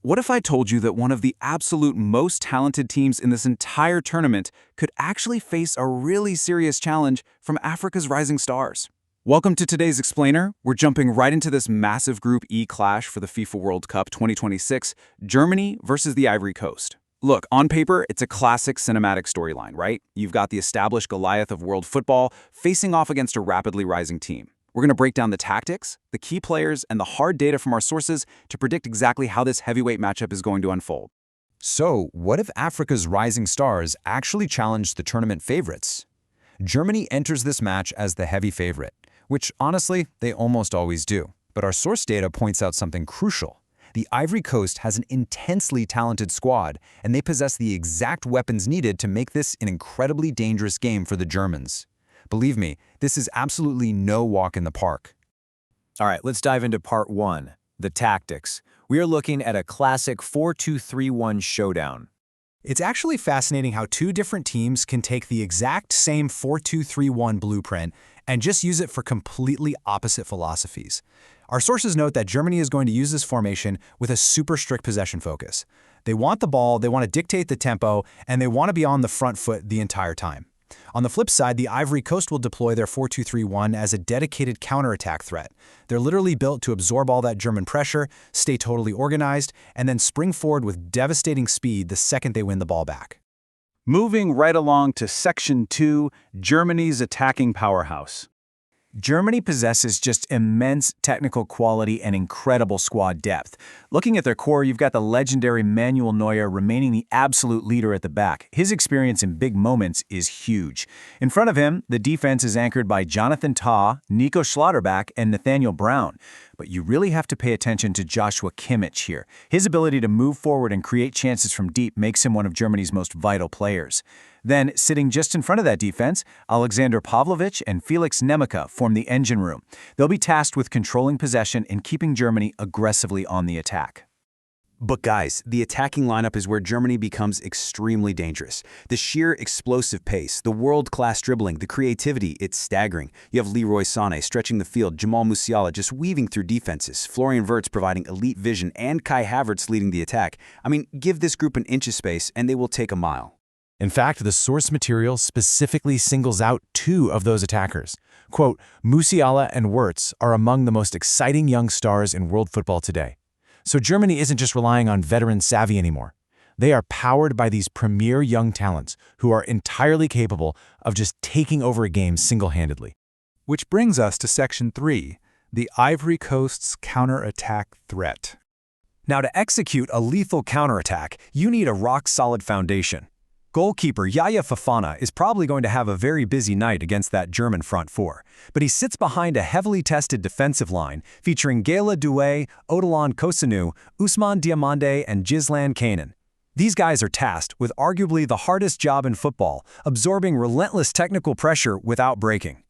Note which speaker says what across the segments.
Speaker 1: What if I told you that one of the absolute most talented teams in this entire tournament could actually face a really serious challenge from Africa's rising stars? Welcome to today's Explainer. We're jumping right into this massive Group E clash for the FIFA World Cup 2026, Germany versus the Ivory Coast. Look, on paper, it's a classic cinematic storyline, right? You've got the established Goliath of world football facing off against a rapidly rising team. We're going to break down the tactics, the key players, and the hard data from our sources to predict exactly how this heavyweight matchup is going to unfold.
Speaker 2: So, what if Africa's rising stars actually challenge the tournament favorites? Germany enters this match as the heavy favorite, which honestly, they almost always do. But our source data points out something crucial. The Ivory Coast has an intensely talented squad, and they possess the exact weapons needed to make this an incredibly dangerous game for the Germans. Believe me, this is absolutely no walk in the park.
Speaker 3: All right, let's dive into part one, the tactics. We are looking at a classic 4-2-3-1 showdown.
Speaker 4: It's actually fascinating how two different teams can take the exact same 4-2-3-1 blueprint and just use it for completely opposite philosophies. Our sources note that Germany is going to use this formation with a super strict possession focus. They want the ball, they want to dictate the tempo, and they want to be on the front foot the entire time. On the flip side, the Ivory Coast will deploy their 4-2-3-1 as a dedicated counterattack threat. They're literally built to absorb all that German pressure, stay totally organized, and then spring forward with devastating speed the second they win the ball back.
Speaker 1: Moving right along to Section 2, Germany's attacking powerhouse.
Speaker 3: Germany possesses just immense technical quality and incredible squad depth. Looking at their core, you've got the legendary Manuel Neuer remaining the absolute leader at the back. His experience in big moments is huge. In front of him, the defense is anchored by Jonathan Tah, Nico Schlotterbeck, and Nathaniel Brown. But you really have to pay attention to Joshua Kimmich here. His ability to move forward and create chances from deep makes him one of Germany's most vital players. Then, sitting just in front of that defense, Alexander Pavlovich and Felix Nemeka form the engine room. They'll be tasked with controlling possession and keeping Germany aggressively on the attack.
Speaker 5: But guys, the attacking lineup is where Germany becomes extremely dangerous. The sheer explosive pace, the world-class dribbling, the creativity, it's staggering. You have Leroy Sané stretching the field, Jamal Musiala just weaving through defenses, Florian Wirtz providing elite vision, and Kai Havertz leading the attack. I mean, give this group an inch of space and they will take a mile.
Speaker 4: In fact, the source material specifically singles out two of those attackers. Quote, Musiala and Wirtz are among the most exciting young stars in world football today. So Germany isn't just relying on veteran savvy anymore. They are powered by these premier young talents who are entirely capable of just taking over a game single-handedly.
Speaker 6: Which brings us to Section 3, the Ivory Coast's counterattack threat.
Speaker 3: Now, to execute a lethal counterattack, you need a rock-solid foundation. Goalkeeper Yaya Fofana is probably going to have a very busy night against that German front four, but he sits behind a heavily tested defensive line featuring Gaël Doué, Odilon Kosunu, Ousmane Diomande, and Gislan Kanan. These guys are tasked with arguably the hardest job in football, absorbing relentless technical pressure without breaking.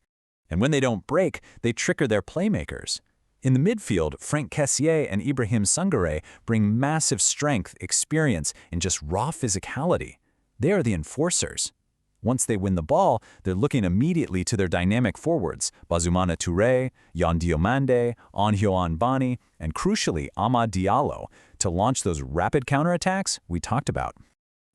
Speaker 3: And when they don't break, they trigger their playmakers. In the midfield, Franck Kessié and Ibrahim Sangaré bring massive strength, experience, and just raw physicality. They are the enforcers. Once they win the ball, they're looking immediately to their dynamic forwards, Bazumana Touré, Yan Diomande, Anhyoan Bani, and crucially, Amad Diallo, to launch those rapid counterattacks we talked about.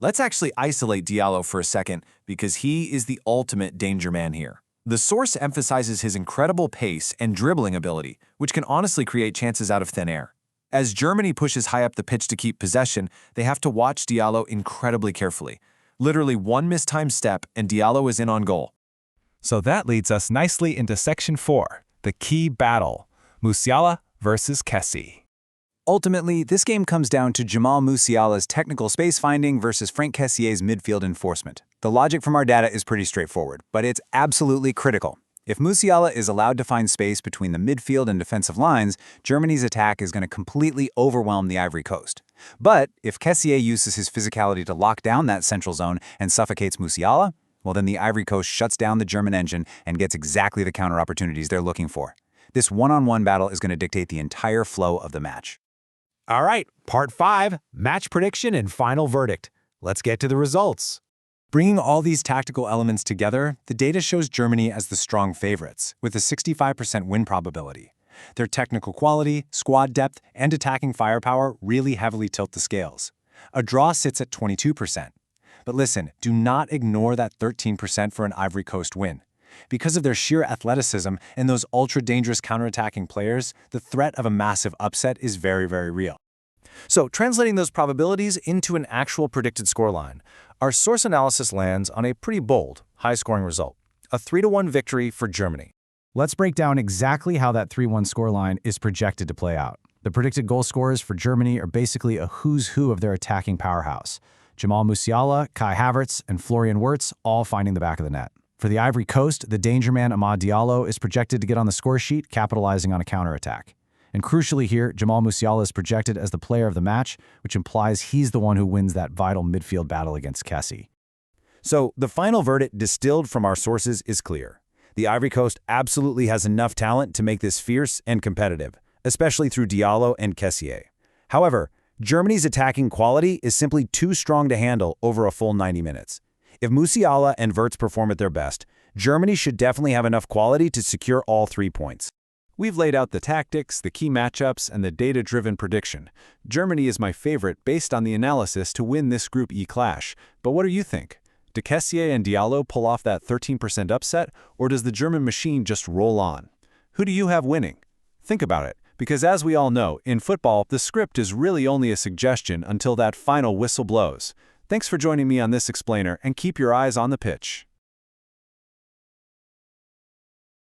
Speaker 3: Let's actually isolate Diallo for a second because he is the ultimate danger man here. The source emphasizes his incredible pace and dribbling ability, which can honestly create chances out of thin air. As Germany pushes high up the pitch to keep possession, they have to watch Diallo incredibly carefully. Literally one mistimed step and Diallo is in on goal.
Speaker 6: So that leads us nicely into Section 4, the key battle, Musiala versus Kessié.
Speaker 3: Ultimately, this game comes down to Jamal Musiala's technical space finding versus Franck Kessié's midfield enforcement. The logic from our data is pretty straightforward, but it's absolutely critical. If Musiala is allowed to find space between the midfield and defensive lines, Germany's attack is going to completely overwhelm the Ivory Coast. But if Kessié uses his physicality to lock down that central zone and suffocates Musiala, well then the Ivory Coast shuts down the German engine and gets exactly the counter opportunities they're looking for. This one-on-one battle is going to dictate the entire flow of the match.
Speaker 4: All right, Part 5, match prediction and final verdict. Let's get to the results.
Speaker 3: Bringing all these tactical elements together, the data shows Germany as the strong favorites, with a 65% win probability. Their technical quality, squad depth, and attacking firepower really heavily tilt the scales. A draw sits at 22%. But listen, do not ignore that 13% for an Ivory Coast win. Because of their sheer athleticism and those ultra-dangerous counterattacking players, the threat of a massive upset is very, very real. So, translating those probabilities into an actual predicted scoreline, our source analysis lands on a pretty bold, high-scoring result, a 3-1 victory for Germany.
Speaker 4: Let's break down exactly how that 3-1 scoreline is projected to play out. The predicted goal scorers for Germany are basically a who's who of their attacking powerhouse. Jamal Musiala, Kai Havertz, and Florian Wirtz all finding the back of the net. For the Ivory Coast, the danger man Amad Diallo is projected to get on the score sheet, capitalizing on a counterattack. And crucially here, Jamal Musiala is projected as the player of the match, which implies he's the one who wins that vital midfield battle against Kessié.
Speaker 2: So, the final verdict distilled from our sources is clear. The Ivory Coast absolutely has enough talent to make this fierce and competitive, especially through Diallo and Kessié. However, Germany's attacking quality is simply too strong to handle over a full 90 minutes. If Musiala and Wirtz perform at their best, Germany should definitely have enough quality to secure all 3 points.
Speaker 6: We've laid out the tactics, the key matchups, and the data-driven prediction. Germany is my favorite based on the analysis to win this Group E clash. But what do you think? Do Kessié and Diallo pull off that 13% upset, or does the German machine just roll on? Who do you have winning? Think about it, because as we all know, in football, the script is really only a suggestion until that final whistle blows. Thanks for joining me on this explainer, and keep your eyes on the pitch.